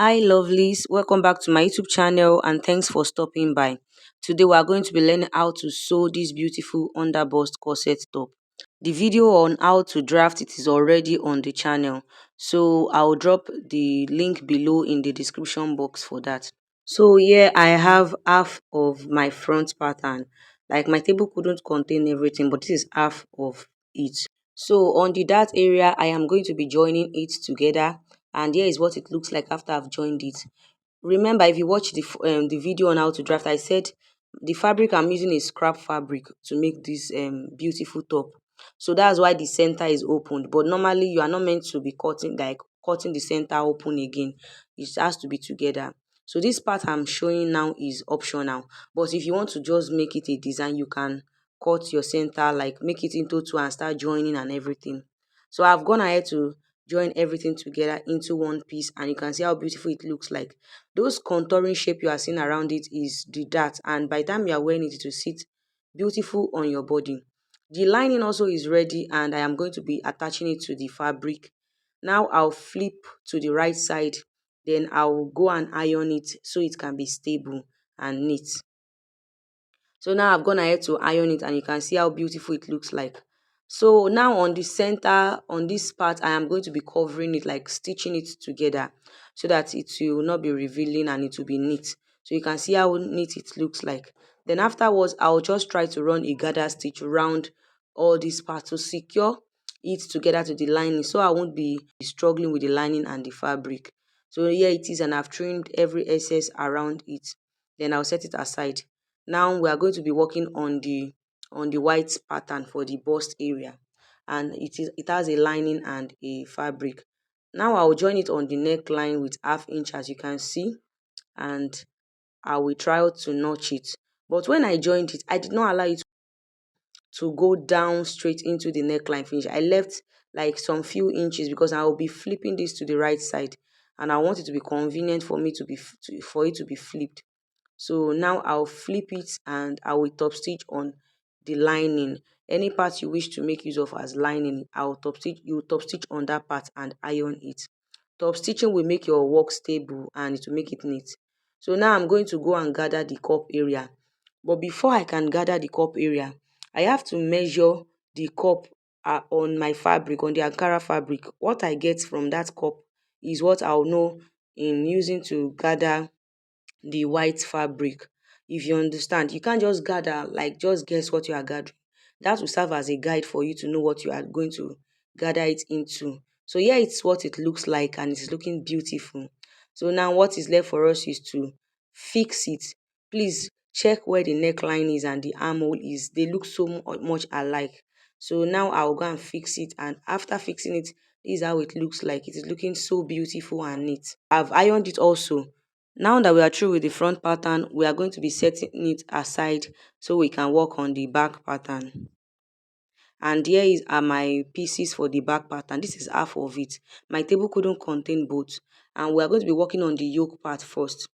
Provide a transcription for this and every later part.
Hi lovelies, welcome back to my YouTube channel and thanks for stopping by. Today we are going to be learning how to sew this beautiful under-bust corset top. The video on how to draft it is already on the channel, so I'll drop the link below in the description box for that. So here I have half of my front pattern. Like my table couldn't contain everything, but this is half of it. So on the dart area, I am going to be joining it together, and here is what it looks like after I've joined it. Remember, if you watch the video on how to draft, I said the fabric I'm using is scrap fabric to make this beautiful top. So that's why the center is opened. But normally you are not meant to be cutting the center open again. It has to be together. So this part I'm showing now is optional. But if you want to just make it a design, you can cut your center, like make it into two and start joining and everything. So I've gone ahead to join everything together into one piece, and you can see how beautiful it looks like. Those contouring shape you are seeing around it is the dart, and by the time you are wearing it, it will sit beautiful on your body. The lining also is ready, and I am going to be attaching it to the fabric. Now I'll flip to the right side, then I'll go and iron it so it can be stable and neat. So now I've gone ahead to iron it, and you can see how beautiful it looks like. So now on the center, on this part, I am going to be covering it, like stitching it together so that it will not be revealing and it will be neat. So you can see how neat it looks like. Then afterwards, I'll just try to run a gather stitch around all these parts to secure it together to the lining, so I won't be struggling with the lining and the fabric. So here it is, and I've trimmed every excess around it. Then I'll set it aside. Now we are going to be working on the white pattern for the bust area, and it has a lining and a fabric. Now I will join it on the neckline with ½ inch, as you can see, and I will try to notch it. But when I joined it, I did not allow it to go down straight into the neckline finish. I left like some few inches because I will be flipping this to the right side, and I want it to be convenient for me for it to be flipped. So now I'll flip it and I will top stitch on the lining. Any part you wish to make use of as lining, you top stitch on that part and iron it. Top stitching will make your work stable and it will make it neat. So now I'm going to go and gather the cup area. But before I can gather the cup area, I have to measure the cup on my fabric, on the Ankara fabric. What I get from that cup is what I'll know in using to gather the white fabric. If you understand, you can't just gather, like just guess what you are gathering. That will serve as a guide for you to know what you are going to gather it into. So here it's what it looks like, and it's looking beautiful. So now what is left for us is to fix it. Please check where the neckline is and the armhole is. They look so much alike. So now I'll go and fix it, and after fixing it, this is how it looks like. It is looking so beautiful and neat. I've ironed it also. Now that we are through with the front pattern, we are going to be setting it aside so we can work on the back pattern. And here are my pieces for the back pattern. This is half of it. My table couldn't contain both, and we are going to be working on the yoke part first.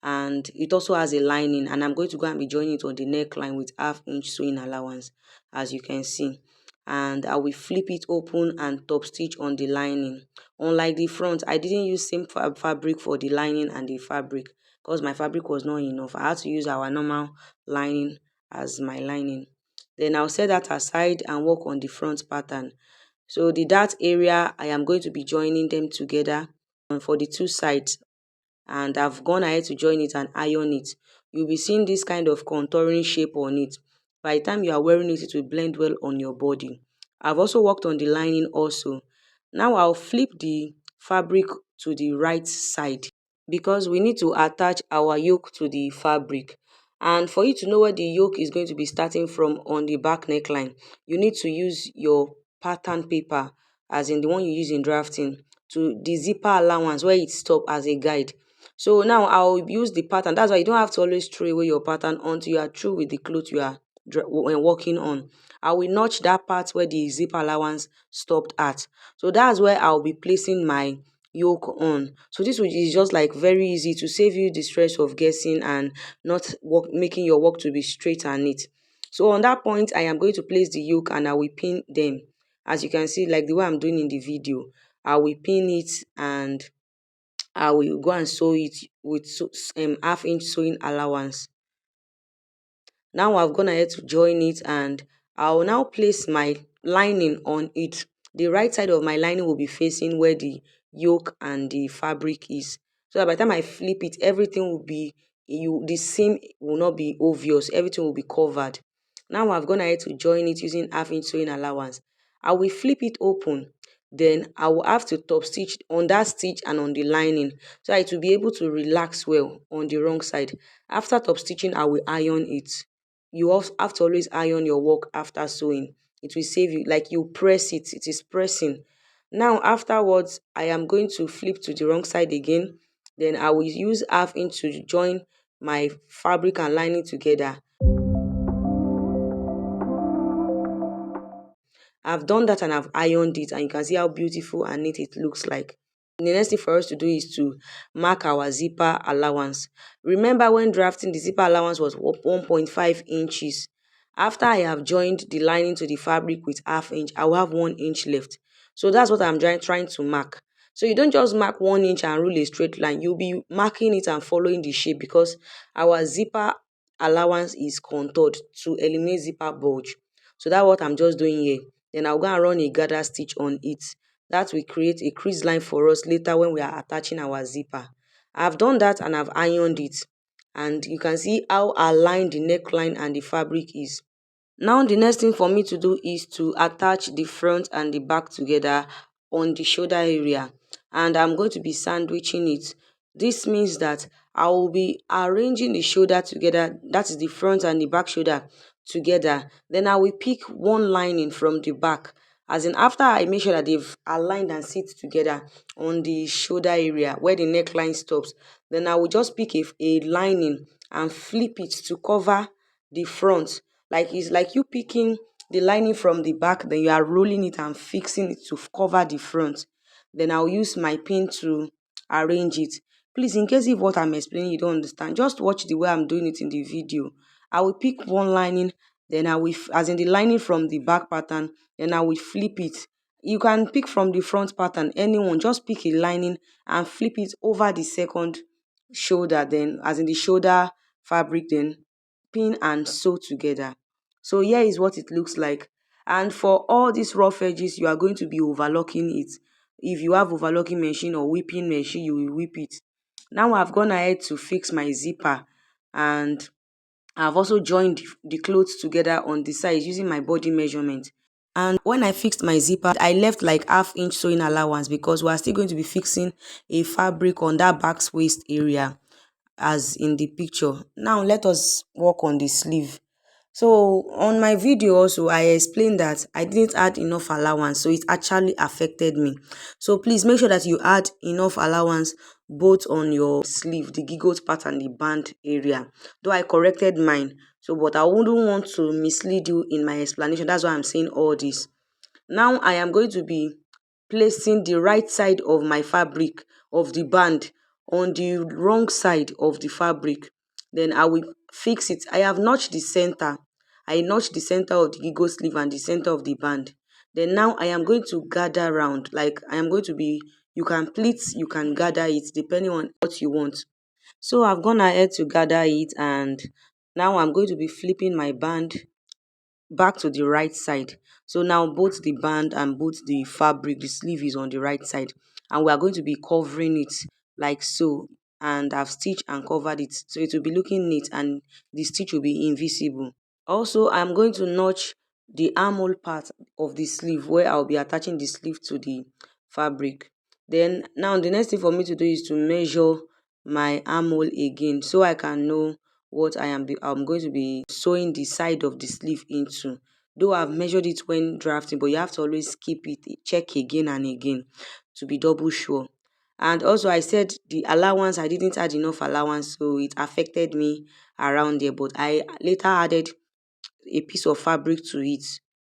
And it also has a lining, and I'm going to go and be joining it on the neckline with ½ inch sewing allowance, as you can see. And I will flip it open and top stitch on the lining. Unlike the front, I didn't use same fabric for the lining and the fabric because my fabric was not enough. I had to use our normal lining as my lining. Then I'll set that aside and work on the front pattern. So the dart area, I am going to be joining them together for the two sides, and I've gone ahead to join it and iron it. You'll be seeing this kind of contouring shape on it. By the time you are wearing it, it will blend well on your body. I've also worked on the lining also. Now I'll flip the fabric to the right side because we need to attach our yoke to the fabric. And for you to know where the yoke is going to be starting from on the back neckline, you need to use your pattern paper, as in the one you use in drafting, to the zipper allowance where it stops as a guide. So now I'll use the pattern. That's why you don't have to always throw away your pattern until you are through with the cloth you are working on. I will notch that part where the zipper allowance stopped at. So that's where I'll be placing my yoke on. So this is just like very easy to save you the stress of guessing and not making your work to be straight and neat. So on that point, I am going to place the yoke and I will pin them. As you can see, like the way I'm doing in the video, I will pin it and I will go and sew it with half-inch sewing allowance. Now I've gone ahead to join it, and I'll now place my lining on it. The right side of my lining will be facing where the yoke and the fabric is. So that by the time I flip it, everything will be, the seam will not be obvious. Everything will be covered. Now I've gone ahead to join it using half-inch sewing allowance. I will flip it open. Then I will have to top stitch on that stitch and on the lining, so that it will be able to relax well on the wrong side. After top stitching, I will iron it. You also have to always iron your work after sewing. It will save you, like you press it, it is pressing. Now afterwards, I am going to flip to the wrong side again. Then I will use half inch to join my fabric and lining together. I've done that and I've ironed it, and you can see how beautiful and neat it looks like. The next thing for us to do is to mark our zipper allowance. Remember, when drafting, the zipper allowance was 1.5 inches. After I have joined the lining to the fabric with half inch, I will have 1 inch left. So that's what I'm trying to mark. So you don't just mark 1 inch and rule a straight line. You'll be marking it and following the shape, because our zipper allowance is contoured to eliminate zipper bulge. So that's what I'm just doing here. Then I'll go and run a gather stitch on it. That will create a crease line for us later when we are attaching our zipper. I've done that and I've ironed it. And you can see how aligned the neckline and the fabric is. Now the next thing for me to do is to attach the front and the back together on the shoulder area, and I'm going to be sandwiching it. This means that I will be arranging the shoulder together, that is the front and the back shoulder together. Then I will pick one lining from the back, as in after I make sure that they've aligned and sit together on the shoulder area where the neckline stops. Then I will just pick a lining and flip it to cover the front. Like, it's like you picking the lining from the back, then you are rolling it and fixing it to cover the front. Then I'll use my pin to arrange it. Please, in case if what I'm explaining you don't understand, just watch the way I'm doing it in the video. I will pick one lining, then I will, as in the lining from the back pattern, then I will flip it. You can pick from the front pattern, anyone, just pick a lining and flip it over the second shoulder, then as in the shoulder fabric, then pin and sew together. So here is what it looks like. And for all these rough edges, you are going to be overlocking it. If you have overlocking machine or whipping machine, you will whip it. Now I've gone ahead to fix my zipper, and I've also joined the clothes together on the sides using my body measurement. And when I fixed my zipper, I left like half-inch sewing allowance, because we are still going to be fixing a fabric on that back waist area as in the picture. Now let us work on the sleeve. So on my video also, I explained that I didn't add enough allowance, so it actually affected me. So please make sure that you add enough allowance both on your sleeve, the giggled part and the band area. Though I corrected mine, so but I wouldn't want to mislead you in my explanation. That's why I'm saying all this. Now I am going to be placing the right side of my fabric of the band on the wrong side of the fabric. Then I will fix it. I have notched the center. I notched the center of the giggle sleeve and the center of the band. Then now I am going to gather round. Like, I am going to be, you can pleat, you can gather it depending on what you want. So I've gone ahead to gather it, and now I'm going to be flipping my band back to the right side. So now both the band and both the fabric, the sleeve is on the right side, and we are going to be covering it like so. And I've stitched and covered it, so it will be looking neat and the stitch will be invisible. Also, I'm going to notch the armhole part of the sleeve where I'll be attaching the sleeve to the fabric. Then now the next thing for me to do is to measure my armhole again, so I can know what I'm going to be sewing the side of the sleeve into. Though I've measured it when drafting, but you have to always keep it, check again and again to be double sure. And also, I said the allowance, I didn't add enough allowance, so it affected me around there, but I later added a piece of fabric to it,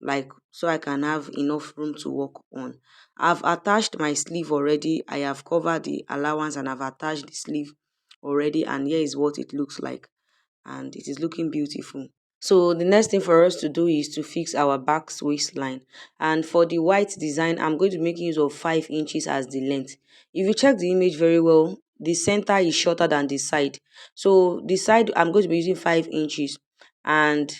like, so I can have enough room to work on. I've attached my sleeve already. I have covered the allowance and I've attached the sleeve already, and here is what it looks like, and it is looking beautiful. So the next thing for us to do is to fix our back waistline. And for the white design, I'm going to be making use of 5 inches as the length. If you check the image very well, the center is shorter than the side. So the side, I'm going to be using 5 inches. And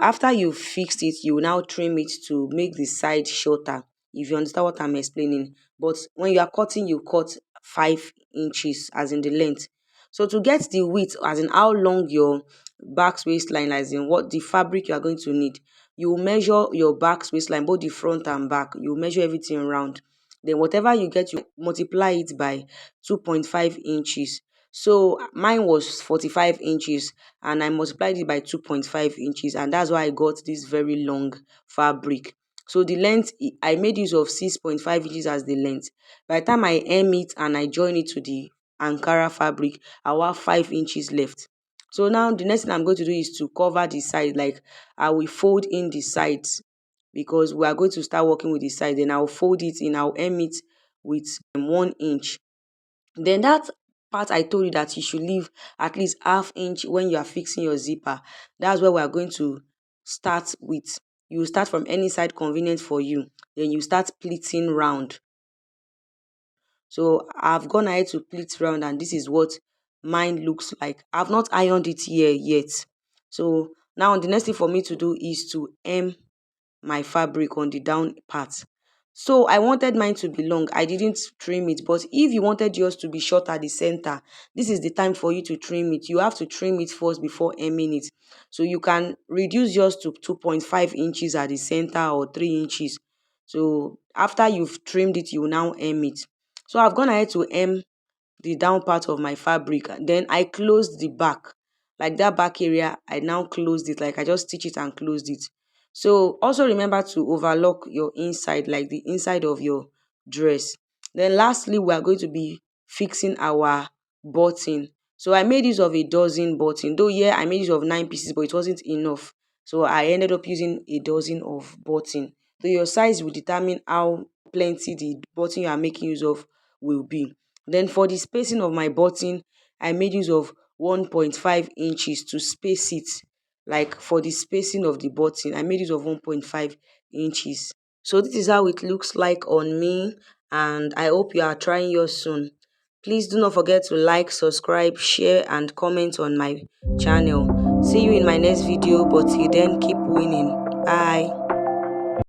after you fixed it, you will now trim it to make the side shorter, if you understand what I'm explaining. But when you are cutting, you cut 5 inches as in the length. So to get the width, as in how long your back waistline, as in what the fabric you are going to need, you will measure your back waistline, both the front and back. You measure everything around. Then whatever you get, you multiply it by 2.5 inches. So mine was 45 inches and I multiplied it by 2.5 inches, and that's why I got this very long fabric. So the length, I made use of 6.5 inches as the length. By the time I hem it and I join it to the Ankara fabric, I will have 5 inches left. So now the next thing I'm going to do is to cover the side. Like, I will fold in the sides because we are going to start working with the side. Then I'll fold it in, I'll hem it with 1 inch. Then that part I told you that you should leave at least half inch when you are fixing your zipper. That's where we are going to start with. You start from any side convenient for you. Then you start pleating round. So I've gone ahead to pleat round, and this is what mine looks like. I've not ironed it here yet. So now the next thing for me to do is to hem my fabric on the down part. So I wanted mine to be long. I didn't trim it. But if you wanted yours to be short at the center, this is the time for you to trim it. You have to trim it first before hemming it. So you can reduce yours to 2.5 inches at the center or 3 inches. So after you've trimmed it, you will now hem it. So I've gone ahead to hem the down part of my fabric. Then I closed the back. Like that back area, I now closed it. Like I just stitch it and closed it. So also remember to overlock your inside, like the inside of your dress. Then lastly, we are going to be fixing our button. So I made use of a dozen button. Though yeah, I made use of 9 pieces, but it wasn't enough. So I ended up using a dozen of button. So your size will determine how plenty the button you are making use of will be. Then for the spacing of my button, I made use of 1.5 inches to space it. Like for the spacing of the button, I made use of 1.5 inches. So this is how it looks like on me, and I hope you are trying yours soon. Please do not forget to like, subscribe, share and comment on my channel. See you in my next video, but till then keep winning. Bye.